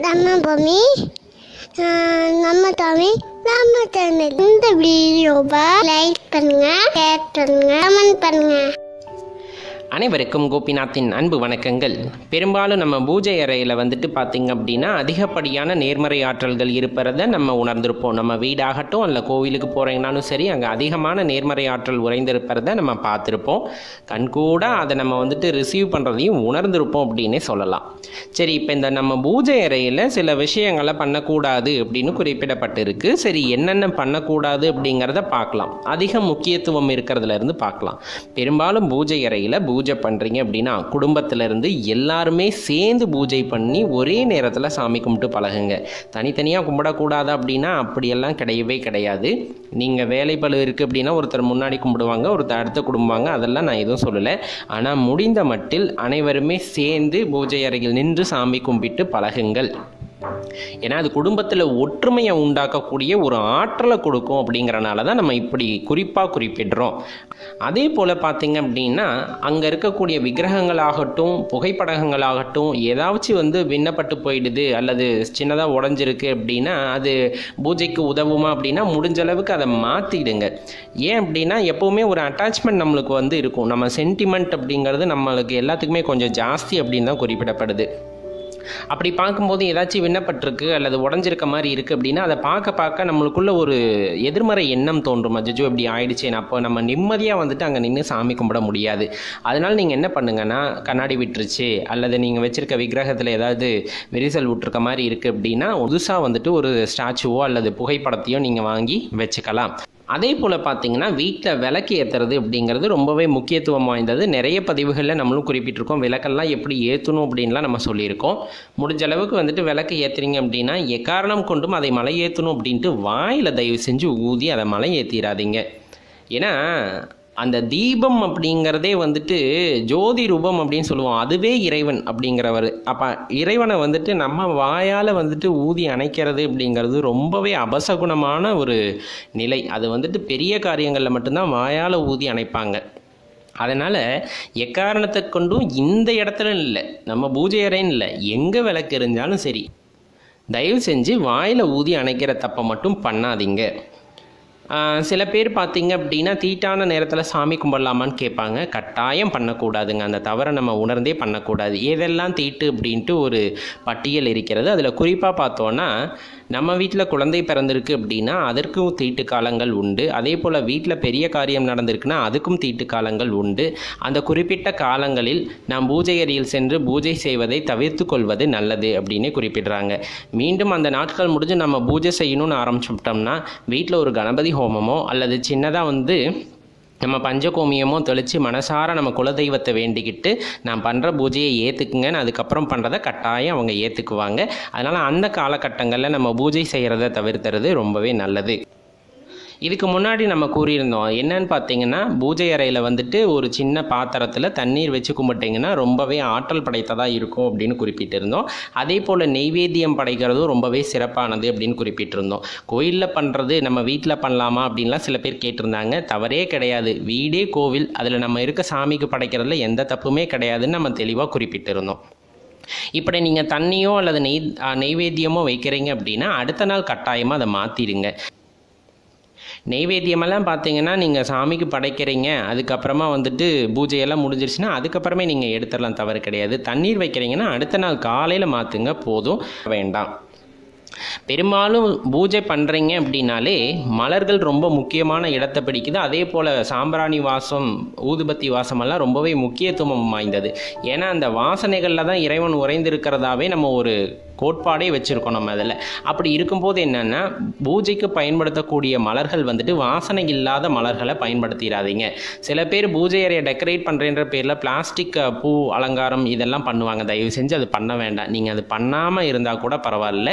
நம்ம பூமி நம்ம தமிழ் நம்ம சேனல். இந்த வீடியோவை லைக் பண்ணுங்க, ஷேர் பண்ணுங்க, கமெண்ட் பண்ணுங்க. அனைவருக்கும் கோபிநாத்தின் அன்பு வணக்கங்கள். பெரும்பாலும் நம்ம பூஜை அறையில் பார்த்திங்க அப்படின்னா அதிகப்படியான நேர்மறை ஆற்றல்கள் இருப்பதை நம்ம உணர்ந்திருப்போம். நம்ம வீடாகட்டும் அல்ல கோவிலுக்கு போகிறீங்கனாலும் சரி, அங்கே அதிகமான நேர்மறை ஆற்றல் உறைந்திருப்பதை நம்ம பார்த்துருப்போம். கண்கூட அதை நம்ம ரிசீவ் பண்ணுறதையும் உணர்ந்திருப்போம் அப்படின்னே சொல்லலாம். சரி, இப்போ இந்த நம்ம பூஜை அறையில் சில விஷயங்களை பண்ணக்கூடாது அப்படின்னு குறிப்பிடப்பட்டிருக்கு. சரி, என்னென்ன பண்ணக்கூடாது அப்படிங்கிறத பார்க்கலாம். அதிக முக்கியத்துவம் இருக்கிறதுலேருந்து பார்க்கலாம். பெரும்பாலும் பூஜை அறையில் பூஜை பண்ணுறீங்க அப்படின்னா குடும்பத்திலேருந்து எல்லாருமே சேர்ந்து பூஜை பண்ணி ஒரே நேரத்தில் சாமி கும்பிட்டு பழகுங்க. தனித்தனியாக கும்பிடக்கூடாது அப்படின்னா அப்படியெல்லாம் கிடையவே கிடையாது. நீங்கள் வேலைப்பளு இருக்குது அப்படின்னா ஒருத்தர் முன்னாடி கும்பிடுவாங்க, ஒருத்தர் அடுத்த கும்பிடுவாங்க, அதெல்லாம் நான் எதுவும் சொல்லலை. ஆனால் முடிந்த மட்டில் அனைவருமே சேர்ந்து பூஜை அறையில் நின்று சாமி கும்பிட்டு பழகுங்கள். ஏன்னா அது குடும்பத்தில் ஒற்றுமையை உண்டாக்கக்கூடிய ஒரு ஆற்றலை கொடுக்கும். அப்படிங்கிறனால தான் நம்ம இப்படி குறிப்பாக குறிப்பிடுறோம். அதே போல் பார்த்திங்க அப்படின்னா அங்கே இருக்கக்கூடிய விக்கிரகங்களாகட்டும் புகைப்படங்களாகட்டும் ஏதாச்சும் விண்ணப்பட்டு போயிடுது அல்லது சின்னதாக உடஞ்சிருக்கு அப்படின்னா அது பூஜைக்கு உதவுமா அப்படின்னா முடிஞ்ச அளவுக்கு அதை மாற்றிடுங்க. ஏன் அப்படின்னா எப்போவுமே ஒரு அட்டாச்மெண்ட் நம்மளுக்கு இருக்கும். நம்ம சென்டிமெண்ட் அப்படிங்கிறது நம்மளுக்கு எல்லாத்துக்குமே கொஞ்சம் ஜாஸ்தி அப்படின்னு தான் குறிப்பிடப்படுது. அப்படி பார்க்கும்போது ஏதாச்சும் விண்ணப்பட்டிருக்கு அல்லது உடஞ்சிருக்க மாதிரி இருக்குது அப்படின்னா அதை பார்க்க நம்மளுக்குள்ள ஒரு எதிர்மறை எண்ணம் தோன்றும். அஜ்ஜோ இப்படி ஆயிடுச்சேன்னு. அப்போ நம்ம நிம்மதியாக அங்கே நின்று சாமி கும்பிட முடியாது. அதனால் நீங்கள் என்ன பண்ணுங்கன்னா, கண்ணாடி விட்டுருச்சு அல்லது நீங்கள் வச்சுருக்க விக்கிரகத்தில் ஏதாவது விரிசல் விட்டுருக்க மாதிரி இருக்குது அப்படின்னா புதுசாக ஒரு ஸ்டாச்சுவோ அல்லது புகைப்படத்தையோ நீங்கள் வாங்கி வச்சுக்கலாம். அதே போல் பார்த்திங்கன்னா வீட்டில் விளக்கு ஏற்றுறது அப்படிங்கிறது ரொம்பவே முக்கியத்துவம் வாய்ந்தது. நிறைய பதிவுகளில் நம்மளும் குறிப்பிட்டிருக்கோம். விளக்கெல்லாம் எப்படி ஏற்றணும் அப்படின்லாம் நம்ம சொல்லியிருக்கோம். முடிஞ்ச அளவுக்கு விளக்கு ஏற்றுறீங்க அப்படின்னா எக்காரணம் கொண்டும் அதை மலை ஏற்றணும் அப்படின்ட்டு வாயில் தயவு செஞ்சு ஊதி அதை மலை ஏற்றிடாதீங்க. ஏன்னா அந்த தீபம் அப்படிங்கிறதே ஜோதி ரூபம் அப்படின்னு சொல்லுவோம். அதுவே இறைவன் அப்படிங்கிறவர். அப்போ இறைவனை நம்ம வாயால் ஊதி அணைக்கிறது அப்படிங்கிறது ரொம்பவே அபசகுணமான ஒரு நிலை. அது பெரிய காரியங்களில் மட்டும்தான் வாயால் ஊதி அணைப்பாங்க. அதனால் எக்காரணத்தை கொண்டும் இந்த இடத்துல இல்லை, நம்ம பூஜை அறைன்னு இல்லை, எங்கே விளக்கு எரிஞ்சாலும் சரி தயவு செஞ்சு வாயில் ஊதி அணைக்கிற தப்பை மட்டும் பண்ணாதீங்க. சில பேர் பார்த்திங்க அப்படின்னா தீட்டான நேரத்தில் சாமி கும்பிடலாமான்னு கேட்பாங்க. கட்டாயம் பண்ணக்கூடாதுங்க. அந்த தவறை நம்ம உணர்ந்தே பண்ணக்கூடாது. ஏதெல்லாம் தீட்டு அப்படின்ட்டு ஒரு பட்டியல் இருக்கிறது. அதில் குறிப்பாக பார்த்தோன்னா நம்ம வீட்டில் குழந்தை பிறந்திருக்கு அப்படின்னா அதற்கும் தீட்டு காலங்கள் உண்டு. அதே போல் வீட்டில் பெரிய காரியம் நடந்திருக்குன்னா அதுக்கும் தீட்டு காலங்கள் உண்டு. அந்த குறிப்பிட்ட காலங்களில் நாம் பூஜை அறையில் சென்று பூஜை செய்வதை தவிர்த்து கொள்வது நல்லது அப்படின்னு குறிப்பிடுறாங்க. மீண்டும் அந்த நாட்கள் முடிஞ்சு நம்ம பூஜை செய்யணும்னு ஆரம்பிச்சிட்டோம்னா வீட்டில் ஒரு கணபதி ஹோமமோ அல்லது சின்னதாக நம்ம பஞ்சகோமியமோ தெளித்து மனசார நம்ம குலதெய்வத்தை வேண்டிக்கிட்டு நான் பண்ணுற பூஜையை ஏற்றுக்குங்கன்னு அதுக்கப்புறம் பண்ணுறதை கட்டாயம் அவங்க ஏற்றுக்குவாங்க. அதனால் அந்த காலகட்டங்களில் நம்ம பூஜை செய்கிறத தவிர்த்துறது ரொம்பவே நல்லது. இதுக்கு முன்னாடி நம்ம கூறியிருந்தோம் என்னன்னு பார்த்தீங்கன்னா பூஜை அறையில் ஒரு சின்ன பாத்திரத்தில் தண்ணீர் வச்சு கும்பிட்டிங்கன்னா ரொம்பவே ஆற்றல் படைத்ததாக இருக்கும் அப்படின்னு குறிப்பிட்டிருந்தோம். அதே போல் நெய்வேத்தியம் படைக்கிறதும் ரொம்பவே சிறப்பானது அப்படின்னு குறிப்பிட்டிருந்தோம். கோயிலில் பண்ணுறது நம்ம வீட்டில் பண்ணலாமா அப்படின்லாம் சில பேர் கேட்டிருந்தாங்க. தவறே கிடையாது. வீடே கோவில், அதில் நம்ம இருக்க சாமிக்கு படைக்கிறதுல எந்த தப்புமே கிடையாதுன்னு நம்ம தெளிவாக குறிப்பிட்டிருந்தோம். இப்படி நீங்கள் தண்ணியோ அல்லது நெய்வேத்தியமோ வைக்கிறீங்க அப்படின்னா அடுத்த நாள் கட்டாயமாக அதை மாற்றிடுங்க. நெய்வேத்தியமெல்லாம் பார்த்தீங்கன்னா நீங்கள் சாமிக்கு படைக்கிறீங்க, அதுக்கப்புறமா பூஜையெல்லாம் முடிஞ்சிருச்சுன்னா அதுக்கப்புறமே நீங்கள் எடுத்துடலாம், தவறு கிடையாது. தண்ணீர் வைக்கிறீங்கன்னா அடுத்த நாள் காலையில் மாற்றுங்க, போதும், வேண்டாம். பெரும்பாலும் பூஜை பண்ணுறீங்க அப்படின்னாலே மலர்கள் ரொம்ப முக்கியமான இடத்தை பிடிக்குது. அதே போல் சாம்பிராணி வாசம், ஊதுபத்தி வாசமெல்லாம் ரொம்பவே முக்கியத்துவம் வாய்ந்தது. ஏன்னா அந்த வாசனைகளில் தான் இறைவன் உறைந்திருக்கிறதாவே நம்ம ஒரு கோட்பாடே வச்சுருக்கோம் நம்ம அதில். அப்படி இருக்கும்போது என்னென்னா பூஜைக்கு பயன்படுத்தக்கூடிய மலர்கள் வாசனை இல்லாத மலர்களை பயன்படுத்திடாதீங்க. சில பேர் பூஜை அறையை டெக்கரேட் பண்ணுறேன்ற பேரில் பிளாஸ்டிக் பூ அலங்காரம் இதெல்லாம் பண்ணுவாங்க. தயவு செஞ்சு அது பண்ண வேண்டாம். நீங்கள் அது பண்ணாமல் இருந்தால் கூட பரவாயில்ல.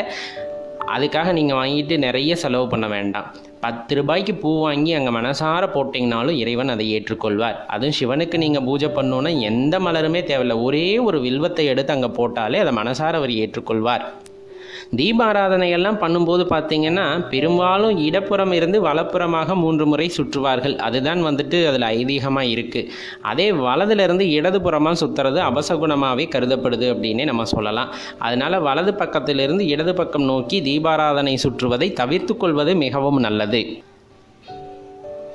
அதுக்காக நீங்கள் வாங்கிட்டு நிறைய செலவு பண்ண வேண்டாம். 10 ரூபாய்க்கு பூ வாங்கி அங்கே மனசார போட்டிங்கனாலும் இறைவன் அதை ஏற்றுக்கொள்வார். அதுவும் சிவனுக்கு நீங்கள் பூஜை பண்ணோன்னா எந்த மலருமே தேவையில்லை, ஒரே ஒரு வில்வத்தை எடுத்து அங்கே போட்டாலே அதை மனசார அவர் ஏற்றுக்கொள்வார். தீபாராதனையெல்லாம் பண்ணும்போது பார்த்திங்கன்னா பெரும்பாலும் இடப்புறம் இருந்து வலப்புறமாக 3 முறை சுற்றுவார்கள். அதுதான் வந்துட்டு அதில் ஐதீகமாக இருக்குது. அதே வலதுலேருந்து இடதுபுறமாக சுற்றுறது அபசகுணமாகவே கருதப்படுது அப்படின்னே நம்ம சொல்லலாம். அதனால் வலது பக்கத்திலிருந்து இடது பக்கம் நோக்கி தீபாராதனை சுற்றுவதை தவிர்த்து கொள்வது மிகவும் நல்லது.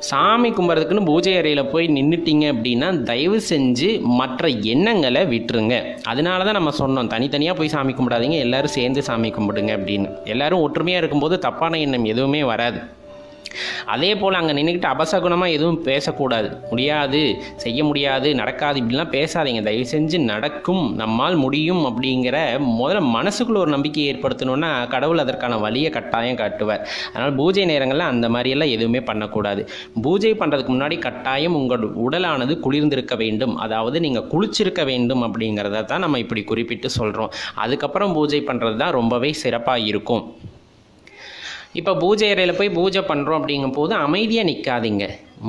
சாமி கும்பிட்றதுக்குன்னு பூஜை அறையில் போய் நின்றுட்டிங்க அப்படின்னா தயவு செஞ்சு மற்ற எண்ணங்களை விட்டுருங்க. அதனால தான் நம்ம சொன்னோம், தனித்தனியாக போய் சாமி கும்பிடாதீங்க, எல்லோரும் சேர்ந்து சாமி கும்பிடுங்க அப்படின்னு. எல்லோரும் ஒற்றுமையாக இருக்கும்போது தப்பான எண்ணம் எதுவுமே வராது. அதே போல் அங்கே நின்றுக்கிட்டு அபசகுணமாக எதுவும் பேசக்கூடாது. முடியாது, செய்ய முடியாது, நடக்காது இப்படிலாம் பேசாதீங்க. தயவு செஞ்சு நடக்கும், நம்மால் முடியும் அப்படிங்கிற முதல்ல மனசுக்குள்ள ஒரு நம்பிக்கை ஏற்படுத்தணுன்னா கடவுள் அதற்கான வழியை கட்டாயம் காட்டுவார். அதனால் பூஜை நேரங்களில் அந்த மாதிரியெல்லாம் எதுவுமே பண்ணக்கூடாது. பூஜை பண்ணுறதுக்கு முன்னாடி கட்டாயம் உங்கள் உடலானது குளிர்ந்திருக்க வேண்டும், அதாவது நீங்கள் குளிச்சிருக்க வேண்டும் அப்படிங்கிறத தான் நம்ம இப்படி குறிப்பிட்டு சொல்கிறோம். அதுக்கப்புறம் பூஜை பண்ணுறது தான் ரொம்பவே சிறப்பாக இருக்கும். இப்போ பூஜை அறையில் போய் பூஜை பண்ணுறோம் அப்படிங்கும் போது அமைதியாக நிற்காதீங்க.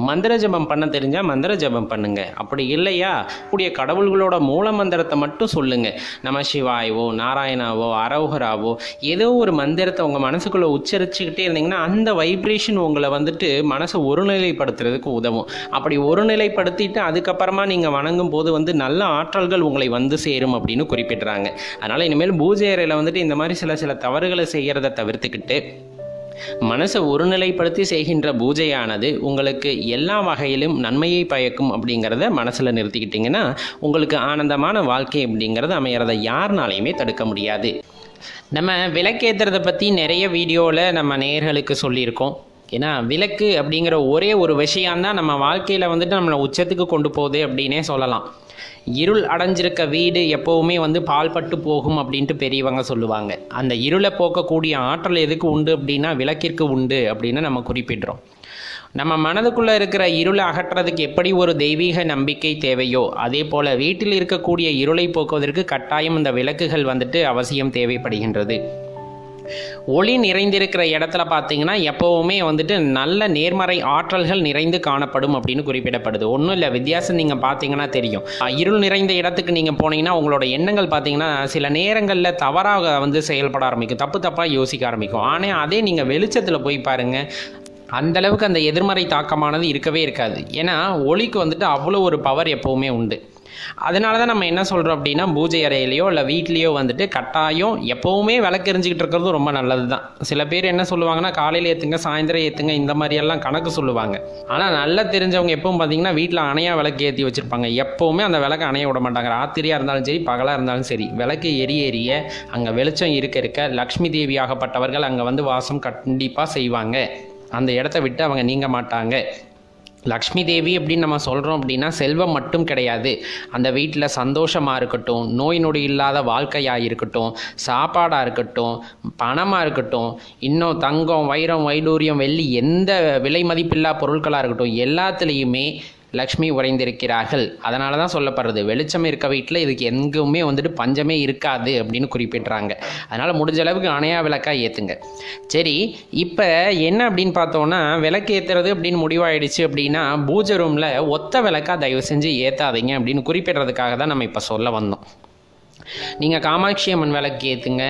மந்திர ஜபம் பண்ண தெரிஞ்சால் மந்திர ஜபம் பண்ணுங்கள். அப்படி இல்லையா கூடிய கடவுள்களோட மூல மந்திரத்தை மட்டும் சொல்லுங்கள். நம சிவாயவோ, நாராயணாவோ, அரோகராவோ ஏதோ ஒரு மந்திரத்தை உங்கள் மனசுக்குள்ளே உச்சரிச்சுக்கிட்டே இருந்தீங்கன்னா அந்த வைப்ரேஷன் உங்களை வந்துட்டு மனசை ஒருநிலைப்படுத்துறதுக்கு உதவும். அப்படி ஒருநிலைப்படுத்திட்டு அதுக்கப்புறமா நீங்கள் வணங்கும் போது நல்ல ஆற்றல்கள் உங்களை வந்து சேரும் அப்படின்னு குறிப்பிட்றாங்க. அதனால் இனிமேல் பூஜை அறையில் வந்துட்டு இந்த மாதிரி சில தவறுகளை செய்கிறத தவிர்த்துக்கிட்டு மனசை ஒருநிலைப்படுத்தி செய்கின்ற பூஜையானது உங்களுக்கு எல்லா வகையிலும் நன்மையை பயக்கும் அப்படிங்கிறத மனசில் நிறுத்திக்கிட்டிங்கன்னா உங்களுக்கு ஆனந்தமான வாழ்க்கை அப்படிங்கிறது அமையறதை யாருனாலையுமே தடுக்க முடியாது. நம்ம விளக்கேற்றுறதை பற்றி நிறைய வீடியோவில் நம்ம நேயர்களுக்கு சொல்லியிருக்கோம். ஏன்னா விளக்கு அப்படிங்கிற ஒரே ஒரு விஷயம்தான் நம்ம வாழ்க்கையில் வந்துட்டு நம்மளை உச்சத்துக்கு கொண்டு போகுது அப்படின்னே சொல்லலாம். இருள் அடைஞ்சிருக்க வீடு எப்போவுமே பால்பட்டு போகும் அப்படின்ட்டு பெரியவங்க சொல்லுவாங்க. அந்த இருளை போக்கக்கூடிய ஆற்றல் எதுக்கு உண்டு அப்படின்னா விளக்கிற்கு உண்டு அப்படின்னு நம்ம குறிப்பிடுறோம். நம்ம மனதுக்குள்ளே இருக்கிற இருளை அகற்றுறதுக்கு எப்படி ஒரு தெய்வீக நம்பிக்கை தேவையோ அதே போல் வீட்டில் இருக்கக்கூடிய இருளை போக்குவதற்கு கட்டாயம் இந்த விளக்குகள் அவசியம் தேவைப்படுகின்றது. ஒளி நிறைந்திருக்கிற இடத்துல பார்த்தீங்கன்னா எப்போவுமே நல்ல நேர்மறை ஆற்றல்கள் நிறைந்து காணப்படும் அப்படின்னு குறிப்பிடப்படுது. ஒன்றும் இல்லை, வித்தியாசம் நீங்கள் பார்த்தீங்கன்னா தெரியும். இருள் நிறைந்த இடத்துக்கு நீங்கள் போனீங்கன்னா உங்களோட எண்ணங்கள் பார்த்தீங்கன்னா சில நேரங்களில் தவறாக செயல்பட ஆரம்பிக்கும், தப்பாக யோசிக்க ஆரம்பிக்கும். ஆனால் அதே நீங்கள் வெளிச்சத்தில் போய் பாருங்கள், அந்தளவுக்கு அந்த எதிர்மறை தாக்கமானது இருக்கவே இருக்காது. ஏன்னா ஒளிக்கு அவ்வளோ ஒரு பவர் எப்போவுமே உண்டு. அதனால தான் நம்ம என்ன சொல்கிறோம் அப்படின்னா பூஜை அறையிலையோ இல்லை வீட்லேயோ கட்டாயம் எப்போவுமே விளக்கு எரிஞ்சிக்கிட்டு இருக்கிறது ரொம்ப நல்லது தான். சில பேர் என்ன சொல்லுவாங்கன்னா காலையில் ஏற்றுங்க, சாயந்தரம் ஏற்றுங்க, இந்த மாதிரியெல்லாம் கணக்கு சொல்லுவாங்க. ஆனால் நல்லா தெரிஞ்சவங்க எப்பவும் பார்த்தீங்கன்னா வீட்டில் அணையா விளக்கு ஏற்றி வச்சுருப்பாங்க. எப்போவுமே அந்த விளக்கு அணைய விட மாட்டாங்க. ராத்திரியாக இருந்தாலும் சரி, பகலாக இருந்தாலும் சரி, விளக்கு எரிய அங்கே வெளிச்சம் இருக்க லக்ஷ்மி தேவி ஆகப்பட்டவர்கள் அங்கே வாசம் கண்டிப்பாக செய்வாங்க. அந்த இடத்த விட்டு அவங்க நீங்க மாட்டாங்க. லக்ஷ்மி தேவி அப்படின்னு நம்ம சொல்கிறோம் அப்படின்னா செல்வம் மட்டும் கிடையாது. அந்த வீட்டில் சந்தோஷமாக இருக்கட்டும், நோய் நொடி இல்லாத வாழ்க்கையாக இருக்கட்டும், சாப்பாடாக இருக்கட்டும், பணமாக இருக்கட்டும், இன்னும் தங்கம், வைரம், வைடூரியம், வெள்ளி, எந்த விலை மதிப்பில்லா பொருட்களாக இருக்கட்டும், எல்லாத்துலேயுமே லக்ஷ்மி உறைந்திருக்கிறார்கள். அதனால தான் சொல்லப்படுறது வெளிச்சம் இருக்க வீட்டில் இதுக்கு எங்குமே பஞ்சமே இருக்காது அப்படின்னு குறிப்பிட்றாங்க. அதனால் முடிஞ்ச அளவுக்கு அணையா விளக்காக ஏற்றுங்க. சரி, இப்போ என்ன அப்படின்னு பார்த்தோன்னா விளக்கு ஏற்றுறது அப்படின்னு முடிவாயிடுச்சு அப்படின்னா பூஜை ரூமில் ஒத்த விளக்காக தயவு செஞ்சு ஏற்றாதீங்க அப்படின்னு குறிப்பிட்றதுக்காக தான் நம்ம இப்போ சொல்ல வந்தோம். நீங்கள் காமாட்சி அம்மன் விளக்கு ஏற்றுங்க,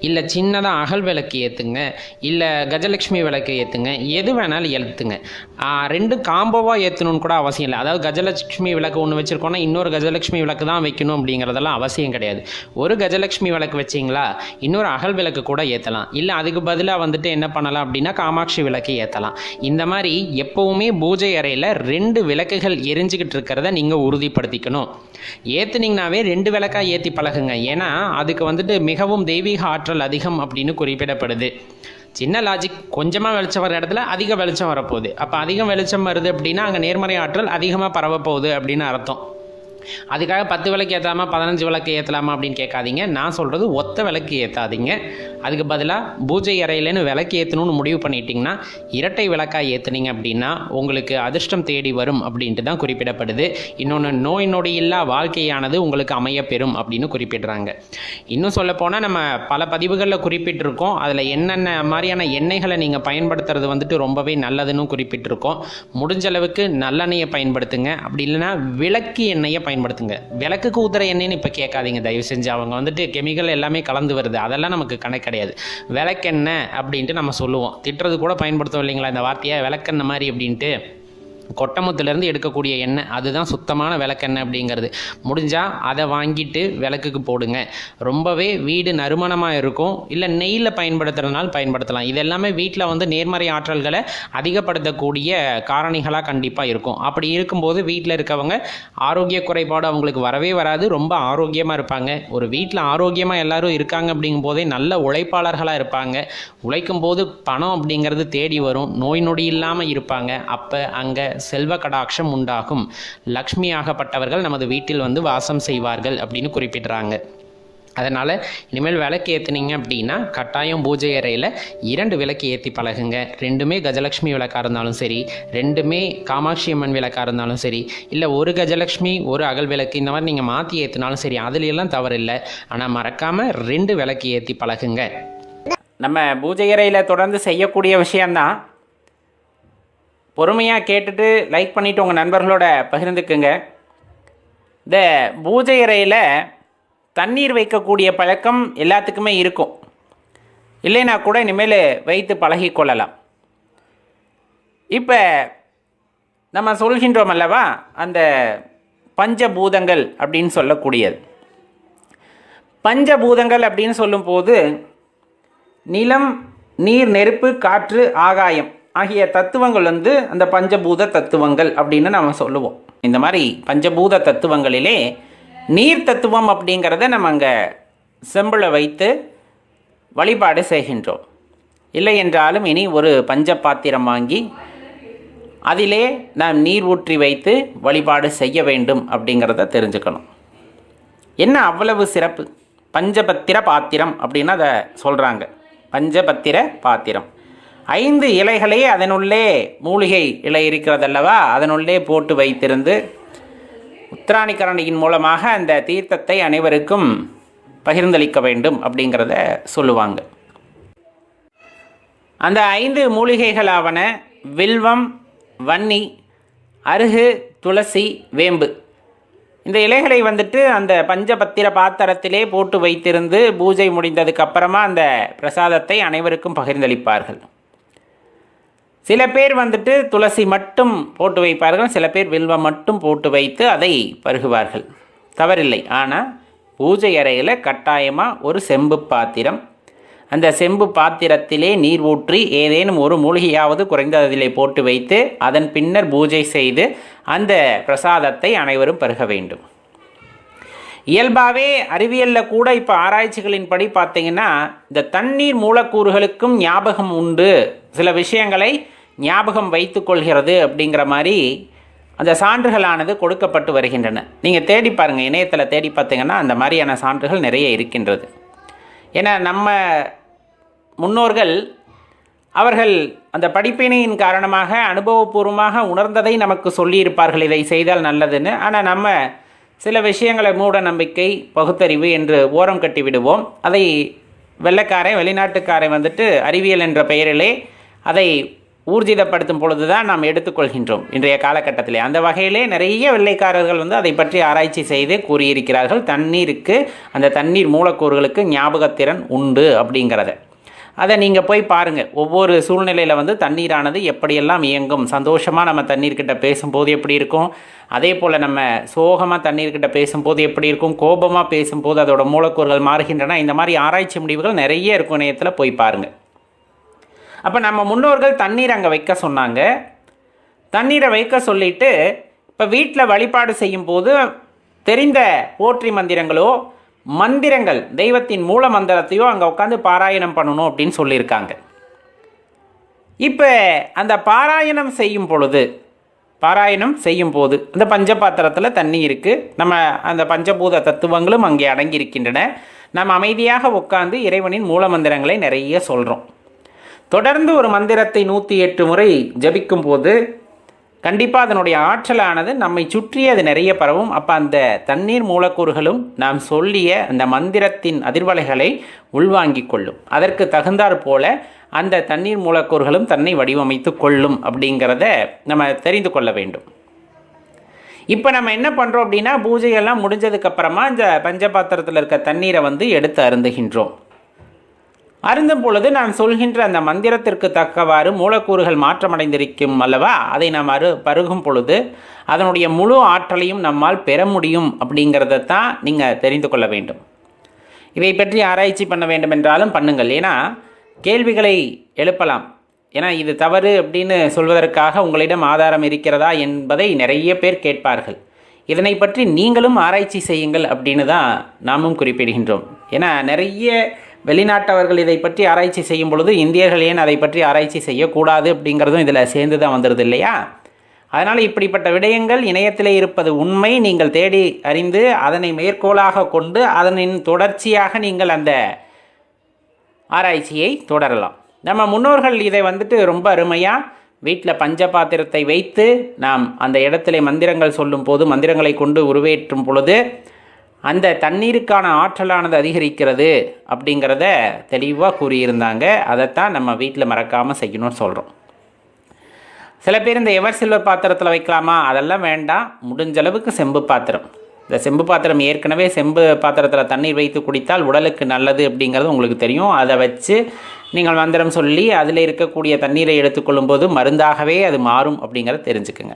இல்லை சின்னதாக அகல் விளக்கு ஏற்றுங்க, இல்லை கஜலட்சுமி விளக்கு ஏற்றுங்க, எது வேணாலும் ஏற்றுங்க. ரெண்டு காம்போவாக ஏற்றணும்னு கூட அவசியம் இல்லை. அதாவது கஜலட்சுமி விளக்கு ஒன்று வச்சுருக்கோன்னா இன்னொரு கஜலட்சுமி விளக்கு தான் வைக்கணும் அப்படிங்கிறதெல்லாம் அவசியம் கிடையாது. ஒரு கஜலட்சுமி விளக்கு வச்சிங்களா இன்னொரு அகல் விளக்கு கூட ஏற்றலாம். இல்லை அதுக்கு பதிலாக என்ன பண்ணலாம் அப்படின்னா காமாட்சி விளக்கு ஏற்றலாம். இந்த மாதிரி எப்போவுமே பூஜை அறையில் 2 விளக்குகள் எரிஞ்சிக்கிட்டு இருக்கிறத நீங்கள் உறுதிப்படுத்திக்கணும். ஏற்றுனீங்கனாவே 2 விளக்காக ஏற்றி பழகுங்க. ஏன்னா அதுக்கு மிகவும் தெய்வீக ஆற்றல் அதிகம் அப்படின்னு குறிப்பிடப்படுது. சின்ன லாஜிக், கொஞ்சமாக வெளிச்சம் வர இடத்துல அதிக வெளிச்சம் வரப்போகுது. அப்போ அதிகம் வெளிச்சம் வருது அப்படின்னா அங்கே நேர்மறை ஆற்றல் அதிகமாக பரவப்போகுது அப்படின்னு அர்த்தம். அதுக்காக 10 விளக்கு ஏற்றாமல் 15 விளக்கு ஏற்றலாமா அப்படின்னு கேட்காதீங்க. நான் சொல்கிறது ஒத்த விளக்கு ஏற்றாதீங்க. அதுக்கு பதிலாக பூஜை அறையிலேன்னு விளக்கு ஏற்றணும்னு முடிவு பண்ணிட்டீங்கன்னா இரட்டை விளக்காக ஏற்றுனீங்க அப்படின்னா உங்களுக்கு அதிர்ஷ்டம் தேடி வரும் அப்படின்ட்டு தான் குறிப்பிடப்படுது. இன்னொன்று, நோய் நொடி இல்லா வாழ்க்கையானது உங்களுக்கு அமையப்பெறும் அப்படின்னு குறிப்பிடுறாங்க. இன்னும் சொல்லப்போனால் நம்ம பல பதிவுகளில் குறிப்பிட்டிருக்கோம். அதில் என்னென்ன மாதிரியான எண்ணெய்களை நீங்கள் பயன்படுத்துறது ரொம்பவே நல்லதுன்னு குறிப்பிட்டிருக்கோம். முடிஞ்ச அளவுக்கு நல்லெண்ணெயை பயன்படுத்துங்க. அப்படி இல்லைன்னா விளக்கு எண்ணெயை பயன்படுத்துங்க. விளக்குக்கு ஊத்துற எண்ணெய்னு இப்போ கேட்காதீங்க தயவு செஞ்சு. அவங்க வந்துட்டு கெமிக்கல் எல்லாமே கலந்து வருது, அதெல்லாம் நமக்கு கணக்கு கிடையாது. விளக்கெண்ணெய் அப்படின்ட்டு நம்ம சொல்லுவோம், திட்டுறது கூட பயன்படுத்துவோம் இல்லைங்களா இந்த வார்த்தையை, விளக்கெண்ணெய் மாதிரி அப்படின்ட்டு. கொட்டமுத்துலேருந்து எடுக்கக்கூடிய எண்ணெய் அதுதான் சுத்தமான விளக்கெண்ணெய் அப்படிங்கிறது. முடிஞ்சால் அதை வாங்கிட்டு விளக்குக்கு போடுங்க, ரொம்பவே வீடு நறுமணமாக இருக்கும். இல்லை நெய்யில் பயன்படுத்துகிறதுனால பயன்படுத்தலாம். இது எல்லாமே வீட்டில் வந்து நேர்மறை ஆற்றல்களை அதிகப்படுத்தக்கூடிய காரணிகளாக கண்டிப்பாக இருக்கும். அப்படி இருக்கும்போது வீட்டில் இருக்கவங்க ஆரோக்கிய குறைபாடு அவங்களுக்கு வரவே வராது, ரொம்ப ஆரோக்கியமாக இருப்பாங்க. ஒரு வீட்டில் ஆரோக்கியமாக எல்லாரும் இருக்காங்க அப்படிங்கும் போதே நல்ல உழைப்பாளர்களாக இருப்பாங்க. உழைக்கும் போது பணம் அப்படிங்கிறது தேடி வரும், நோய் நொடி இல்லாமல் இருப்பாங்க. அப்போ அங்கே செல்வ கடாட்சம் உண்டாகும். லக்ஷ்மியாகப்பட்டவர்கள் நமது வீட்டில் வந்து வாசம் செய்வார்கள் அப்படின்னு குறிப்பிடுறாங்க. அதனால் இனிமேல் விளக்கு ஏற்றுனீங்க அப்படின்னா கட்டாயம் பூஜை அறையில் 2 விளக்கு ஏற்றி பழகுங்க. 2மே கஜலட்சுமி விளக்காக இருந்தாலும் சரி, 2மே காமாட்சி அம்மன் விளக்காக இருந்தாலும் சரி, இல்லை ஒரு கஜலட்சுமி ஒரு அகல் விளக்கு இந்த மாதிரி நீங்கள் மாற்றி ஏற்றினாலும் சரி, அதுலையெல்லாம் தவறில்லை. ஆனால் மறக்காமல் 2 விளக்கு ஏற்றி பழகுங்க. நம்ம பூஜை அறையில் தொடர்ந்து செய்யக்கூடிய விஷயந்தான். பொறுமையாக கேட்டுட்டு லைக் பண்ணிவிட்டு உங்கள் நண்பர்களோட பகிர்ந்துக்குங்க. இந்த பூஜை அறையில் தண்ணீர் வைக்கக்கூடிய பழக்கம் எல்லாத்துக்குமே இருக்கும், இல்லைன்னா கூட இனிமேல் வைத்து பழகிக்கொள்ளலாம். இப்போ நம்ம சொல்கின்றோம் அல்லவா அந்த பஞ்சபூதங்கள் அப்படின்னு சொல்லக்கூடியது. பஞ்சபூதங்கள் அப்படின்னு சொல்லும்போது நிலம், நீர், நெருப்பு, காற்று, ஆகாயம் ஆகிய தத்துவங்கள் வந்து அந்த பஞ்சபூத தத்துவங்கள் அப்படின்னு நம்ம சொல்லுவோம். இந்த மாதிரி பஞ்சபூத தத்துவங்களிலே நீர் தத்துவம் அப்படிங்கிறத நம்ம அங்கே செம்பில் வைத்து வழிபாடு செய்கின்றோம். இல்லை என்றாலும் இனி ஒரு பஞ்ச பாத்திரம் வாங்கி அதிலே நாம் நீர் ஊற்றி வைத்து வழிபாடு செய்ய வேண்டும் அப்படிங்கிறத தெரிஞ்சுக்கணும். என்ன அவ்வளவு சிறப்பு? பஞ்சபத்திர பாத்திரம் அப்படின்னு அதை சொல்கிறாங்க. பஞ்சபத்திர பாத்திரம் 5 இலைகளே அதனுள்ளே மூலிகை இலை இருக்கிறதல்லவா, அதனுள்ளே போட்டு வைத்திருந்து உத்திராணி கரண்டியின் மூலமாக அந்த தீர்த்தத்தை அனைவருக்கும் பகிர்ந்தளிக்க வேண்டும் அப்படிங்கிறத சொல்லுவாங்க. அந்த 5 மூலிகைகளாவன வில்வம், வன்னி, அருகு, துளசி, வேம்பு. இந்த இலைகளை வந்துட்டு அந்த பஞ்சபத்திர பாத்திரத்திலே போட்டு வைத்திருந்து பூஜை முடிந்ததுக்கு அப்புறமா அந்த பிரசாதத்தை அனைவருக்கும் பகிர்ந்தளிப்பார்கள். சில பேர் வந்துட்டு துளசி மட்டும் போட்டு வைப்பார்கள், சில பேர் வில்வம் மட்டும் போட்டு வைத்து அதை பருகுவார்கள். தவறில்லை. ஆனால் பூஜை அறையில் கட்டாயமாக ஒரு செம்பு பாத்திரம், அந்த செம்பு பாத்திரத்திலே நீர் ஊற்றி ஏதேனும் ஒரு மூலிகையாவது குறைந்த அதிலே போட்டு வைத்து அதன் பின்னர் பூஜை செய்து அந்த பிரசாதத்தை அனைவரும் பருக வேண்டும். இயல்பாகவே அறிவியலில் கூட இப்போ ஆராய்ச்சிகளின்படி பார்த்திங்கன்னா இந்த தண்ணீர் மூலக்கூறுகளுக்கும் ஞாபகம் உண்டு, சில விஷயங்களை ஞாபகம் வைத்து கொள்கிறது அப்படிங்கிற மாதிரி அந்த சான்றுகளானது கொடுக்கப்பட்டு வருகின்றன. நீங்கள் தேடி பாருங்கள், இணையத்தில் தேடி பார்த்தீங்கன்னா அந்த மாதிரியான சான்றுகள் நிறைய இருக்கின்றது. ஏன்னா நம்ம முன்னோர்கள் அவர்கள் அந்த படிப்பினையின் காரணமாக அனுபவபூர்வமாக உணர்ந்ததை நமக்கு சொல்லியிருப்பார்கள், இதை செய்தால் நல்லதுன்னு. ஆனால் நம்ம சில விஷயங்களை மூட நம்பிக்கை, பகுத்தறிவு என்று ஓரம் கட்டி விடுவோம். அதை வெள்ளைக்காரன், வெளிநாட்டுக்காரன் வந்துட்டு அறிவியல் என்ற பெயரிலே அதை ஊர்ஜிதப்படுத்தும் பொழுது தான் நாம் எடுத்துக்கொள்கின்றோம் இன்றைய காலகட்டத்திலே. அந்த வகையிலே நிறைய வெள்ளைக்காரர்கள் வந்து அதை பற்றி ஆராய்ச்சி செய்து கூறியிருக்கிறார்கள். தண்ணீருக்கு, அந்த தண்ணீர் மூலக்கூறுகளுக்கு ஞாபகத்திறன் உண்டு அப்படிங்கிறத. அதை நீங்கள் போய் பாருங்கள். ஒவ்வொரு சூழ்நிலையில் வந்து தண்ணீரானது எப்படியெல்லாம் இயங்கும். சந்தோஷமாக நம்ம தண்ணீர்கிட்ட பேசும்போது எப்படி இருக்கும், அதே போல் நம்ம சோகமாக தண்ணீர்கிட்ட பேசும்போது எப்படி இருக்கும், கோபமாக பேசும்போது அதோட மூலக்கூறுகள் மாறுகின்றன. இந்த மாதிரி ஆராய்ச்சி முடிவுகள் நிறைய இருக்கும், இணையத்தில் போய் பாருங்கள். அப்போ நம்ம முன்னோர்கள் தண்ணீர் அங்கே வைக்க சொன்னாங்க. தண்ணீரை வைக்க சொல்லிவிட்டு இப்போ வீட்டில் வழிபாடு செய்யும்போது தெரிந்த போற்றி மந்திரங்களோ மந்திரங்கள், தெய்வத்தின் மூல மந்திரத்தையோ அங்கே உட்காந்து பாராயணம் பண்ணணும் அப்படின்னு சொல்லியிருக்காங்க. இப்போ அந்த பாராயணம் செய்யும் போது அந்த பஞ்சபாத்திரத்தில் தண்ணி இருக்குது, நம்ம அந்த பஞ்சபூத தத்துவங்களும் அங்கே அடங்கியிருக்கின்றன. நம்ம அமைதியாக உட்காந்து இறைவனின் மூல மந்திரங்களை நிறைய சொல்கிறோம். தொடர்ந்து ஒரு மந்திரத்தை 108 முறை ஜபிக்கும் போது கண்டிப்பாக அதனுடைய ஆற்றலானது நம்மை சுற்றி அது நிறைய பரவும். அப்போ அந்த தண்ணீர் மூலக்கூறுகளும் நாம் சொல்லிய அந்த மந்திரத்தின் அதிர்வலைகளை உள்வாங்கிக் கொள்ளும். அதற்கு தகுந்தாற் போல அந்த தண்ணீர் மூலக்கூறுகளும் தன்னை வடிவமைத்து கொள்ளும் அப்படிங்கிறத நம்ம தெரிந்து கொள்ள வேண்டும். இப்போ நம்ம என்ன பண்ணுறோம் அப்படின்னா, பூஜையெல்லாம் முடிஞ்சதுக்கப்புறமா இந்த பஞ்சபாத்திரத்தில் இருக்க தண்ணீரை வந்து எடுத்து அருந்துகின்றோம். அருந்தும் பொழுது நான் சொல்கின்ற அந்த மந்திரத்திற்கு தக்கவாறு மூலக்கூறுகள் மாற்றமடைந்திருக்கும் அல்லவா, அதை நாம் பருகும் பொழுது அதனுடைய முழு ஆற்றலையும் நம்மால் பெற முடியும் அப்படிங்கிறத தான் நீங்கள் தெரிந்து கொள்ள வேண்டும். இதை பற்றி ஆராய்ச்சி பண்ண வேண்டும் என்றாலும் பண்ணுங்கள். ஏன்னா கேள்விகளை எழுப்பலாம். ஏன்னா இது தவறு அப்படின்னு சொல்வதற்காக உங்களிடம் ஆதாரம் இருக்கிறதா என்பதை நிறைய பேர் கேட்பார்கள். இதனை பற்றி நீங்களும் ஆராய்ச்சி செய்யுங்கள் அப்படின்னு தான் நாமும் குறிப்பிடுகின்றோம். ஏன்னா நிறைய வெளிநாட்டவர்கள் இதை பற்றி ஆராய்ச்சி செய்யும் பொழுது இந்தியர்கள் ஏன் அதை பற்றி ஆராய்ச்சி செய்யக்கூடாது அப்படிங்கிறதும் இதில் சேர்ந்து தான் வந்துடுது இல்லையா? அதனால் இப்படிப்பட்ட விடயங்கள் இணையத்திலே இருப்பது உண்மை. நீங்கள் தேடி அறிந்து அதனை மேற்கோளாக கொண்டு அதனின் தொடர்ச்சியாக நீங்கள் அந்த ஆராய்ச்சியை தொடரலாம். நம்ம முன்னோர்கள் இதை வந்துட்டு ரொம்ப அருமையாக வீட்டில் பஞ்சபாத்திரத்தை வைத்து நாம் அந்த இடத்துல மந்திரங்கள் சொல்லும் போது மந்திரங்களை கொண்டு உருவேற்றும் பொழுது அந்த தண்ணீருக்கான ஆற்றலானது அதிகரிக்கிறது அப்படிங்கிறத தெளிவாக கூறியிருந்தாங்க. அதைத்தான் நம்ம வீட்டில் மறக்காமல் செய்யணும்னு சொல்கிறோம். சில பேர் இந்த எவர் சில்வர் பாத்திரத்தில் வைக்கலாமா, அதெல்லாம் வேண்டாம். முடிஞ்ச அளவுக்கு செம்பு பாத்திரம். இந்த செம்பு பாத்திரம் ஏற்கனவே செம்பு பாத்திரத்தில் தண்ணீர் வைத்து குடித்தால் உடலுக்கு நல்லது அப்படிங்கிறது உங்களுக்கு தெரியும். அதை வச்சு நீங்கள் மந்திரம் சொல்லி அதில் இருக்கக்கூடிய தண்ணீரை எடுத்துக்கொள்ளும்போது மருந்தாகவே அது மாறும் அப்படிங்கிறத தெரிஞ்சுக்குங்க.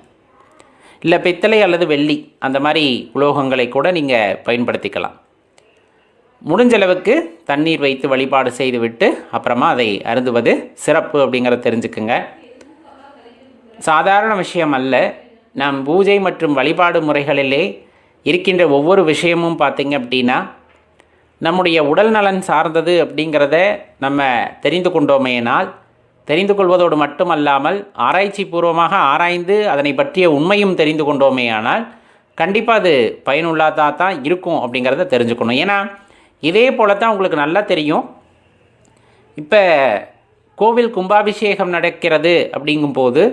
இல்லை பித்தளை அல்லது வெள்ளி அந்த மாதிரி உலோகங்களை கூட நீங்கள் பயன்படுத்திக்கலாம். முடிஞ்சளவுக்கு தண்ணீர் வைத்து வழிபாடு செய்துவிட்டு அப்புறமா அதை அருந்துவது சிறப்பு அப்படிங்கிறத தெரிஞ்சுக்குங்க. சாதாரண விஷயம் அல்ல. நாம் பூஜை மற்றும் வழிபாடு முறைகளிலே இருக்கின்ற ஒவ்வொரு விஷயமும் பார்த்திங்க அப்படின்னா நம்முடைய உடல் நலன் சார்ந்தது அப்படிங்கிறத நம்ம தெரிந்து கொண்டோமேனால், தெரிந்து கொள்வதோடு மட்டுமல்லாமல் ஆராய்ச்சி பூர்வமாக ஆராய்ந்து அதனை பற்றிய உண்மையும் தெரிந்து கொண்டோமேயானால் கண்டிப்பாக அது பயனுள்ளதாக தான் இருக்கும் அப்படிங்கிறத தெரிஞ்சுக்கணும். ஏன்னா இதே போல தான் உங்களுக்கு நல்லா தெரியும். இப்போ கோவில் கும்பாபிஷேகம் நடக்கிறது அப்படிங்கும்போது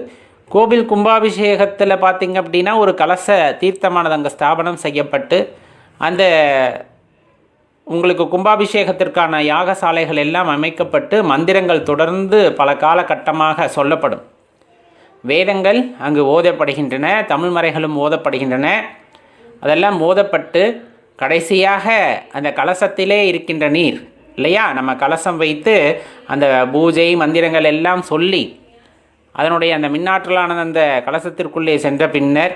கோவில் கும்பாபிஷேகத்தில் பார்த்திங்க அப்படின்னா ஒரு கலச தீர்த்தமானது அங்கே ஸ்தாபனம் செய்யப்பட்டு அந்த உங்களுக்கு கும்பாபிஷேகத்திற்கான யாகசாலைகள் எல்லாம் அமைக்கப்பட்டு மந்திரங்கள் தொடர்ந்து பல காலகட்டமாக சொல்லப்படும். வேதங்கள் அங்கு ஓதப்படுகின்றன, தமிழ் மறைகளும் ஓதப்படுகின்றன. அதெல்லாம் ஓதப்பட்டு கடைசியாக அந்த கலசத்திலே இருக்கின்ற நீர் இல்லையா, நம்ம கலசம் வைத்து அந்த பூஜை மந்திரங்கள் எல்லாம் சொல்லி அதனுடைய அந்த மின்னாற்றலானது அந்த கலசத்திற்குள்ளே சென்ற பின்னர்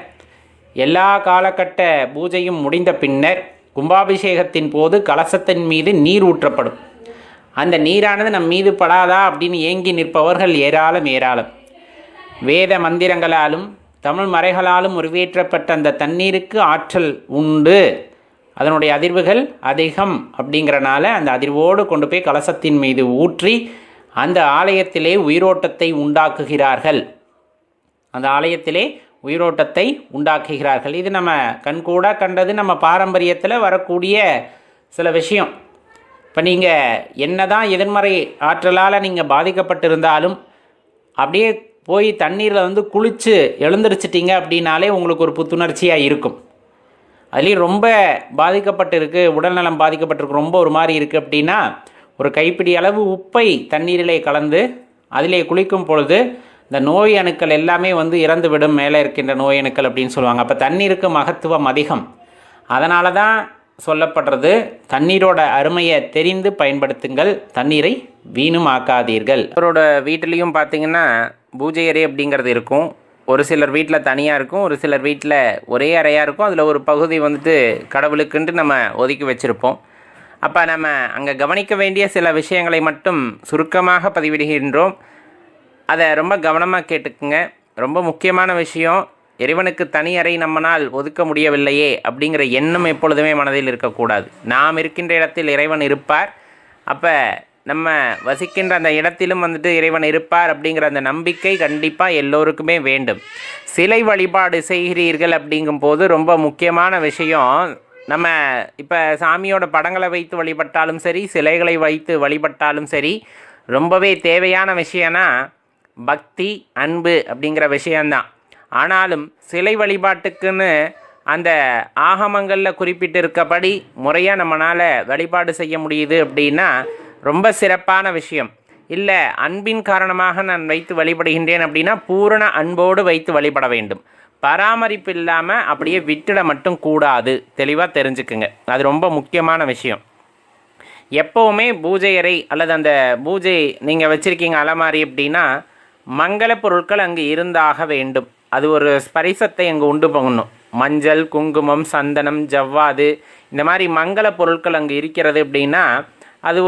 எல்லா காலகட்ட பூஜையும் முடிந்த பின்னர் கும்பாபிஷேகத்தின் போது கலசத்தின் மீது நீர் ஊற்றப்படும். அந்த நீரானது நம் மீது படாதா அப்படின்னு ஏங்கி நிற்பவர்கள் ஏராளம். வேத மந்திரங்களாலும் தமிழ் மறைகளாலும் உருவேற்றப்பட்ட அந்த தண்ணீருக்கு ஆற்றல் உண்டு, அதனுடைய அதிர்வுகள் அதிகம். அப்படிங்கிறனால அந்த அதிர்வோடு கொண்டு போய் கலசத்தின் மீது ஊற்றி அந்த ஆலயத்திலே உயிரோட்டத்தை உண்டாக்குகிறார்கள். அந்த ஆலயத்திலே உயிரோட்டத்தை உண்டாக்குகிறார்கள். இது நம்ம கண்கூட கண்டது, நம்ம பாரம்பரியத்தில் வரக்கூடிய சில விஷயம். இப்போ நீங்கள் என்ன தான் எதிர்மறை ஆற்றலால் நீங்கள் பாதிக்கப்பட்டிருந்தாலும் அப்படியே போய் தண்ணீரில் வந்து குளித்து எழுந்திரிச்சிட்டிங்க அப்படின்னாலே உங்களுக்கு ஒரு புத்துணர்ச்சியாக இருக்கும். அதுலேயும் ரொம்ப பாதிக்கப்பட்டிருக்கு, உடல்நலம் பாதிக்கப்பட்டிருக்கு, ரொம்ப ஒரு மாதிரி இருக்குது அப்படின்னா ஒரு கைப்பிடி அளவு உப்பை தண்ணீரிலே கலந்து அதிலே குளிக்கும் பொழுது இந்த நோய் அணுக்கள் எல்லாமே வந்து இறந்து விடும், மேலே இருக்கின்ற நோய் அணுக்கள் அப்படின்னு சொல்லுவாங்க. அப்போ தண்ணீருக்கு மகத்துவம் அதிகம். அதனால தான் சொல்லப்படுறது, தண்ணீரோட அருமையை தெரிந்து பயன்படுத்துங்கள், தண்ணீரை வீணுமாக்காதீர்கள். அவரோட வீட்டிலையும் பார்த்திங்கன்னா பூஜை அறை அப்படிங்கிறது இருக்கும். ஒரு சிலர் வீட்டில் தனியாக இருக்கும், ஒரு சிலர் வீட்டில் ஒரே அறையாக இருக்கும். அதில் ஒரு பகுதி வந்துட்டு கடவுளுக்குன்ட்டு நம்ம ஒதுக்கி வச்சுருப்போம். அப்போ நம்ம அங்கே கவனிக்க வேண்டிய சில விஷயங்களை மட்டும் சுருக்கமாக பதிவிடுகின்றோம். அதை ரொம்ப கவனமாக கேட்டுக்குங்க. ரொம்ப முக்கியமான விஷயம், இறைவனுக்கு தனி அறை நம்மனால் ஒதுக்க முடியவில்லையே அப்படிங்கிற எண்ணம் எப்பொழுதுமே மனதில் இருக்கக்கூடாது. நாம் இருக்கின்ற இடத்தில் இறைவன் இருப்பார். அப்போ நம்ம வசிக்கின்ற அந்த இடத்திலும் வந்துட்டு இறைவன் இருப்பார் அப்படிங்கிற அந்த நம்பிக்கை கண்டிப்பாக எல்லோருக்குமே வேண்டும். சிலை வழிபாடு செய்கிறீர்கள் அப்படிங்கும்போது ரொம்ப முக்கியமான விஷயம், நம்ம இப்போ சாமியோட படங்களை வைத்து வழிபட்டாலும் சரி, சிலைகளை வைத்து வழிபட்டாலும் சரி, ரொம்பவே தேவையான விஷயம்னா பக்தி அன்பு அப்படிங்கிற விஷயந்தான். ஆனாலும் சிலை வழிபாட்டுக்குன்னு அந்த ஆகமங்களில் குறிப்பிட்டிருக்கபடி முறையாக நம்மளால் வழிபாடு செய்ய முடியுது அப்படின்னா ரொம்ப சிறப்பான விஷயம். இல்லை அன்பின் காரணமாக நான் வைத்து வழிபடுகின்றேன் அப்படின்னா பூரண அன்போடு வைத்து வழிபட வேண்டும். பராமரிப்பு இல்லாமல் அப்படியே விட்டுட மட்டும் கூடாது, தெளிவாக தெரிஞ்சுக்குங்க. அது ரொம்ப முக்கியமான விஷயம். எப்போவுமே பூஜை அறை அல்லது அந்த பூஜை நீங்கள் வச்சுருக்கீங்க அலமாரி அப்படின்னா மங்கள பொருட்கள் அங்கே இருந்தாக வேண்டும். அது ஒரு ஸ்பரிசத்தை அங்கே உண்டு பண்ணணும். மஞ்சள், குங்குமம், சந்தனம், ஜவ்வாது இந்த மாதிரி மங்கள பொருட்கள் அங்கே இருக்கிறது அப்படின்னா அது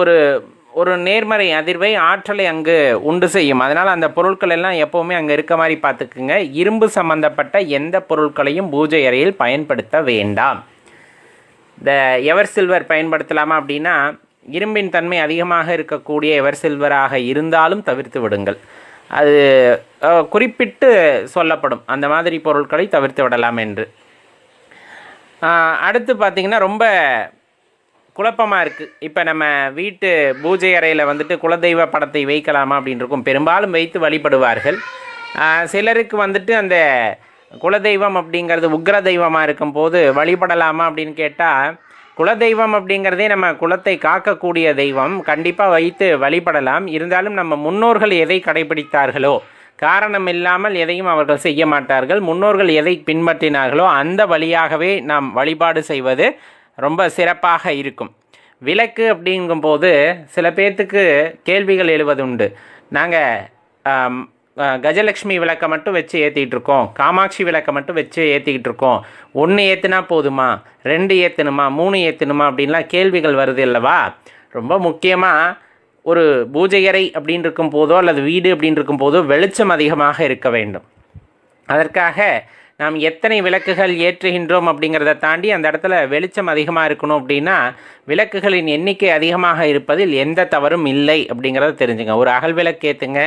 ஒரு நேர்மறை அதிர்வை, ஆற்றலை அங்கு உண்டு செய்யும். அதனால் அந்த பொருட்கள் எல்லாம் எப்போவுமே அங்கே இருக்க மாதிரி பார்த்துக்குங்க. இரும்பு சம்பந்தப்பட்ட எந்த பொருட்களையும் பூஜை அறையில் பயன்படுத்த வேண்டாம். இந்த எவர் சில்வர் பயன்படுத்தலாமா அப்படின்னா இரும்பின் தன்மை அதிகமாக இருக்கக்கூடிய எவர் சில்வராக இருந்தாலும் தவிர்த்து விடுங்கள். அது குறிப்பிட்டு சொல்லப்படும் அந்த மாதிரி பொருட்களை தவிர்த்து விடலாம் என்று. அடுத்து பார்த்திங்கன்னா ரொம்ப குழப்பமாக இருக்குது. இப்போ நம்ம வீட்டு பூஜை அறையில் வந்துட்டு குலதெய்வ படத்தை வைக்கலாமா அப்படின்னு இருக்கும். பெரும்பாலும் வைத்து வழிபடுவார்கள். சிலருக்கு வந்துட்டு அந்த குலதெய்வம் அப்படிங்கிறது உக்ர தெய்வமாக இருக்கும்போது வழிபடலாமா அப்படின்னு கேட்டால், குலதெய்வம் அப்படிங்கிறதே நம்ம குலத்தை காக்கக்கூடிய தெய்வம், கண்டிப்பாக வைத்து வழிபடலாம். இருந்தாலும் நம்ம முன்னோர்கள் எதை கடைபிடித்தார்களோ, காரணம் இல்லாமல் எதையும் அவர்கள் செய்ய மாட்டார்கள். முன்னோர்கள் எதை பின்பற்றினார்களோ அந்த வழியாகவே நாம் வழிபாடு செய்வது ரொம்ப சிறப்பாக இருக்கும். விளக்கு அப்படிங்கும்போது சில பேர்த்துக்கு கேள்விகள் எழுவதுண்டு. நாங்கள் கஜலக்ஷ்மி விளக்கை மட்டும் வச்சு ஏற்றிக்கிட்டு இருக்கோம், காமாட்சி விளக்கை மட்டும் வச்சு ஏற்றிக்கிட்டு இருக்கோம், 1 ஏற்றுனா போதுமா, 2 ஏற்றணுமா, 3 ஏற்றணுமா அப்படின்லாம் கேள்விகள் வருது அல்லவா. ரொம்ப முக்கியமாக ஒரு பூஜை அறை அப்படின்னு இருக்கும் போதோ அல்லது வீடு அப்படின்னு இருக்கும் போதோ வெளிச்சம் அதிகமாக இருக்க வேண்டும். அதற்காக நாம் எத்தனை விளக்குகள் ஏற்றுகின்றோம் அப்படிங்கிறத தாண்டி அந்த இடத்துல வெளிச்சம் அதிகமாக இருக்கணும் அப்படின்னா விளக்குகளின் எண்ணிக்கை அதிகமாக இருப்பதில் எந்த தவறும் இல்லை அப்படிங்கிறத தெரிஞ்சுங்க. ஒரு அகல் விளக்கு ஏற்றுங்க,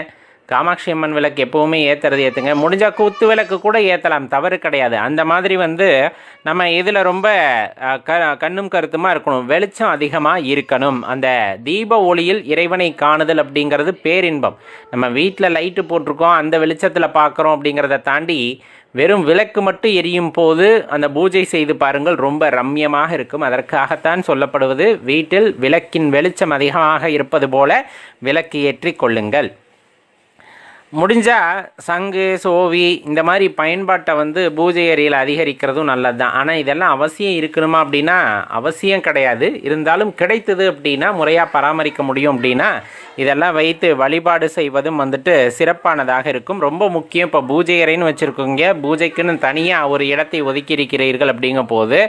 காமாட்சி அம்மன் விளக்கு எப்போவுமே ஏற்றுறது ஏற்றுங்க. முடிஞ்சால் குத்து விளக்கு கூட ஏற்றலாம், தவறு கிடையாது. அந்த மாதிரி நம்ம இதில் ரொம்ப கண்ணும் கருத்துமாக இருக்கணும். வெளிச்சம் அதிகமாக இருக்கணும். அந்த தீப ஒளியில் இறைவனை காணுதல் அப்படிங்கிறது பேரின்பம். நம்ம வீட்டில் லைட்டு போட்டிருக்கோம், அந்த வெளிச்சத்தில் பார்க்குறோம் அப்படிங்கிறத தாண்டி வெறும் விளக்கு மட்டும் எரியும் போது அந்த பூஜை செய்து பாருங்கள், ரொம்ப ரம்யமாக இருக்கும். அதற்காகத்தான் சொல்லப்படுவது வீட்டில் விளக்கின் வெளிச்சம் அதிகமாக இருப்பது போல விளக்கு ஏற்றி கொள்ளுங்கள். முடிஞ்சால் சங்கு, சோவி இந்த மாதிரி பயன்பாட்டை பூஜை அறையில் அதிகரிக்கிறதும் நல்லது தான். ஆனால் இதெல்லாம் அவசியம் இருக்கணுமா அப்படின்னா அவசியம் கிடையாது. இருந்தாலும் கிடைத்தது அப்படின்னா முறையாக பராமரிக்க முடியும் அப்படின்னா இதெல்லாம் வைத்து வழிபாடு செய்வதும் சிறப்பானதாக இருக்கும். ரொம்ப முக்கியம். இப்போ பூஜை அறைன்னு வச்சுருக்கோங்க, பூஜைக்குன்னு தனியாக ஒரு இடத்தை ஒதுக்கி இருக்கிறீர்கள் அப்படிங்கும் போது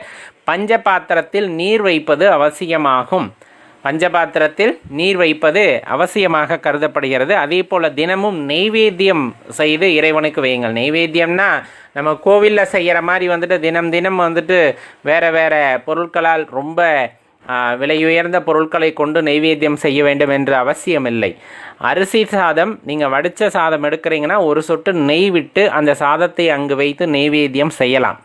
பஞ்சபாத்திரத்தில் நீர் வைப்பது அவசியமாகும். பஞ்சபாத்திரத்தில் நீர் வைப்பது அவசியமாக கருதப்படுகிறது. அதே போல் தினமும் நெய்வேத்தியம் செய்து இறைவனுக்கு வையுங்கள். நெய்வேத்தியம்னா நம்ம கோவிலில் செய்கிற மாதிரி தினம் வேறு வேறு பொருட்களால் ரொம்ப விலையுயர்ந்த பொருட்களை கொண்டு நெய்வேத்தியம் செய்ய வேண்டும் என்று அவசியமில்லை. அரிசி சாதம் நீங்கள் வடித்த சாதம் எடுக்கிறீங்கன்னா ஒரு சொட்டு நெய் விட்டு அந்த சாதத்தை அங்கு வைத்து நெய்வேத்தியம் செய்யலாம்.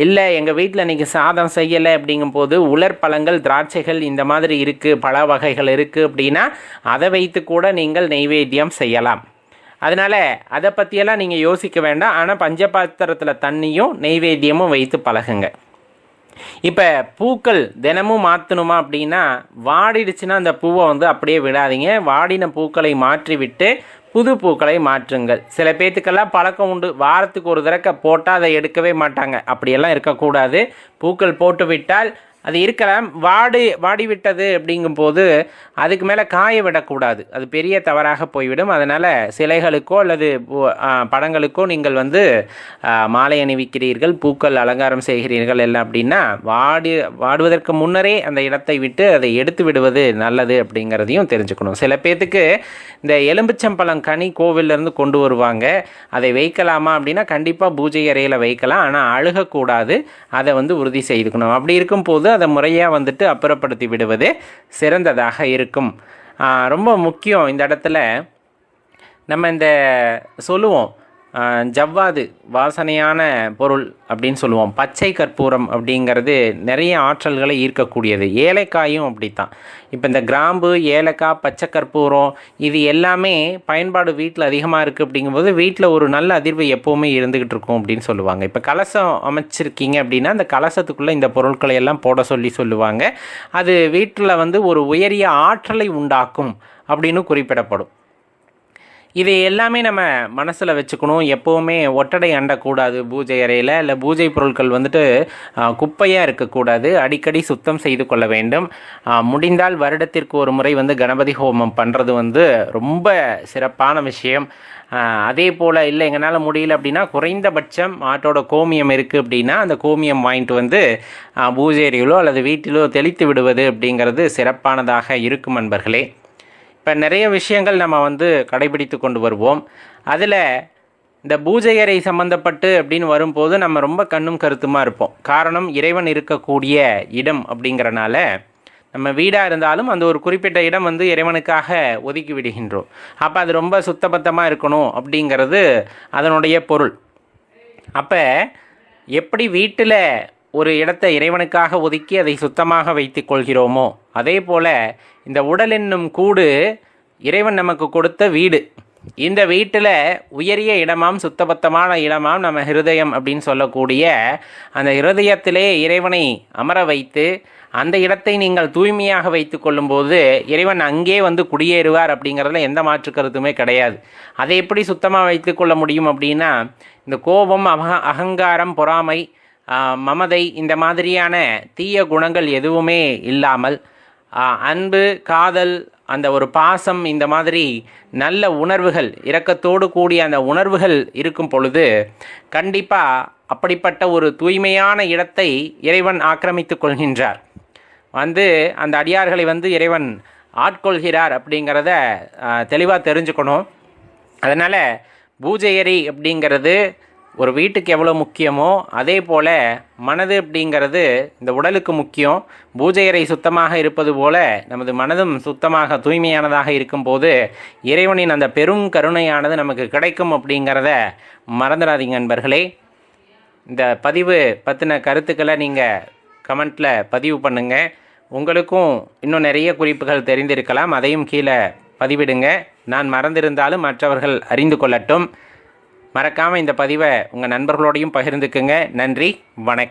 இல்லை எங்கள் வீட்டில் இன்றைக்கி சாதம் செய்யலை அப்படிங்கும்போது உலர் பழங்கள், திராட்சைகள் இந்த மாதிரி இருக்குது, பழ வகைகள் இருக்குது அப்படின்னா அதை வைத்து கூட நீங்கள் நெய்வேத்தியம் செய்யலாம். அதனால் அதை பற்றியெல்லாம் நீங்கள் யோசிக்க வேண்டாம். ஆனால் பஞ்சபாத்திரத்தில் தண்ணியும் நெய்வேத்தியமும் வைத்து பழகுங்க. இப்போ பூக்கள் தினமும் மாற்றணுமா அப்படின்னா வாடிடுச்சுன்னா அந்த பூவை அப்படியே விடாதீங்க. வாடின பூக்களை மாற்றி விட்டு புது பூக்களை மாற்றுங்கள். சில பேர்த்துக்கெல்லாம் பழக்கம் உண்டு, வாரத்துக்கு ஒரு தடவை போட்டால் அதை எடுக்கவே மாட்டாங்க. அப்படியெல்லாம் இருக்கக்கூடாது. பூக்கள் போட்டு விட்டால் அது இருக்கலாம், வாடி விட்டது அப்படிங்கும்போது அதுக்கு மேலே காய விடக்கூடாது. அது பெரிய தவறாக போய்விடும். அதனால் சிலைகளுக்கோ அல்லது படங்களுக்கோ நீங்கள் மாலை அணிவிக்கிறீர்கள், பூக்கள் அலங்காரம் செய்கிறீர்கள் எல்லாம் அப்படின்னா வாடுவதற்கு முன்னரே அந்த இடத்தை விட்டு அதை எடுத்து விடுவது நல்லது அப்படிங்கிறதையும் தெரிஞ்சுக்கணும். சில பேர்த்துக்கு இந்த எலும்பிச்சம்பழம் கனி கோவிலிருந்து கொண்டு வருவாங்க, அதை வைக்கலாமா அப்படின்னா கண்டிப்பாக பூஜை அறையில் வைக்கலாம். ஆனால் அழுகக்கூடாது, அதை உறுதி செய்துக்கணும். அப்படி இருக்கும்போது அதை முறையாக அப்புறப்படுத்தி விடுவது சிறந்ததாக இருக்கும். ரொம்ப முக்கியம் இந்த இடத்துல நம்ம சொல்லுவோம் ஜவ்வாது வாசனையான பொருள் அப்படின்னு சொல்லுவோம். பச்சை கற்பூரம் அப்படிங்கிறது நிறைய ஆற்றல்களை ஈர்க்கக்கூடியது. ஏலக்காயும் அப்படித்தான். இப்போ இந்த கிராம்பு, ஏலக்காய், பச்சை கற்பூரம் இது எல்லாமே பயன்பாடு வீட்டில் அதிகமாக இருக்குது. அப்படிங்கும்போது வீட்டில் ஒரு நல்ல அதிர்வு எப்போவுமே இருந்துக்கிட்டு இருக்கும் அப்படின்னு சொல்லுவாங்க. இப்போ கலசம் அமைச்சிருக்கீங்க அப்படின்னா அந்த கலசத்துக்குள்ளே இந்த பொருட்களை எல்லாம் போட சொல்லுவாங்க. அது வீட்டில் ஒரு உயரிய ஆற்றலை உண்டாக்கும் அப்படின்னு குறிப்பிடப்படும். இது எல்லாமே நம்ம மனசில் வச்சுக்கணும். எப்போவுமே ஒட்டடை அண்டக்கூடாது பூஜை அறையில். இல்லை பூஜை பொருட்கள் வந்துட்டு குப்பையாக இருக்கக்கூடாது. அடிக்கடி சுத்தம் செய்து கொள்ள வேண்டும். முடிந்தால் வருடத்திற்கு ஒரு முறை கணபதி ஹோமம் பண்ணுறது ரொம்ப சிறப்பான விஷயம். அதே போல் இல்லை எங்களால் முடியல அப்படின்னா குறைந்தபட்சம் மாட்டோட கோமியம் இருக்குது அப்படின்னா அந்த கோமியம் வாங்கிட்டு பூஜை அறையிலோ அல்லது வீட்டிலோ தெளித்து விடுவது அப்படிங்கிறது சிறப்பானதாக இருக்கும் நண்பர்களே. இப்போ நிறைய விஷயங்கள் நம்ம கடைபிடித்து கொண்டு வருவோம். அதில் இந்த பூஜை அறை சம்மந்தப்பட்டு அப்படின்னு வரும்போது நம்ம ரொம்ப கண்ணும் கருத்துமாக இருப்போம். காரணம், இறைவன் இருக்கக்கூடிய இடம் அப்படிங்கிறனால நம்ம வீடாக இருந்தாலும் அந்த ஒரு குறிப்பிட்ட இடம் இறைவனுக்காக ஒதுக்கி விடுகின்றோம். அப்போ அது ரொம்ப சுத்தபத்தமாக இருக்கணும் அப்படிங்கிறது அதனுடைய பொருள். அப்போ எப்படி வீட்டில் ஒரு இடத்தை இறைவனுக்காக ஒதுக்கி அதை சுத்தமாக வைத்து கொள்கிறோமோ அதே போல் இந்த உடல் என்னும் கூடு இறைவன் நமக்கு கொடுத்த வீடு. இந்த வீட்டில் உயரிய இடமாம் சுத்தபத்தமான இடமாம் நம்ம ஹிருதயம் அப்படின்னு சொல்லக்கூடிய அந்த ஹிருதயத்திலே இறைவனை அமர வைத்து அந்த இடத்தை நீங்கள் தூய்மையாக வைத்து கொள்ளும்போது இறைவன் அங்கே குடியேறுவார் அப்படிங்கிறதுல எந்த மாற்று கருத்துமே கிடையாது. அதை எப்படி சுத்தமாக வைத்து கொள்ள முடியும் அப்படின்னா இந்த கோபம், அகங்காரம், பொறாமை, மமதை இந்த மாதிரியான தீய குணங்கள் எதுவுமே இல்லாமல் அன்பு, காதல், அந்த ஒரு பாசம், இந்த மாதிரி நல்ல உணர்வுகள், இரக்கத்தோடு கூடிய அந்த உணர்வுகள் இருக்கும் பொழுது கண்டிப்பாக அப்படிப்பட்ட ஒரு தூய்மையான இடத்தை இறைவன் ஆக்கிரமித்து கொள்கின்றார். அந்த அடியார்களை இறைவன் ஆட்கொள்கிறார் அப்படிங்கிறத தெளிவாக தெரிஞ்சுக்கணும். அதனால் பூஜை அறை அப்படிங்கிறது ஒரு வீட்டுக்கு எவ்வளோ முக்கியமோ அதே போல் மனது அப்படிங்கிறது இந்த உடலுக்கு முக்கியம். பூஜை அறை சுத்தமாக இருப்பது போல நமது மனதும் சுத்தமாக தூய்மையானதாக இருக்கும்போது இறைவனின் அந்த பெரும் கருணையானது நமக்கு கிடைக்கும் அப்படிங்கிறத மறந்துடாதீங்க நண்பர்களே. இந்த பதிவு பற்றின கருத்துக்களை நீங்கள் கமெண்ட்டில் பதிவு பண்ணுங்கள். உங்களுக்கும் இன்னும் நிறைய குறிப்புகள் தெரிந்திருக்கலாம், அதையும் கீழே பதிவிடுங்க. நான் மறந்திருந்தாலும் மற்றவர்கள் அறிந்து கொள்ளட்டும். மறக்காமல் இந்த பதிவை உங்கள் நண்பர்களோடையும் பகிர்ந்துக்குங்க. நன்றி, வணக்கம்.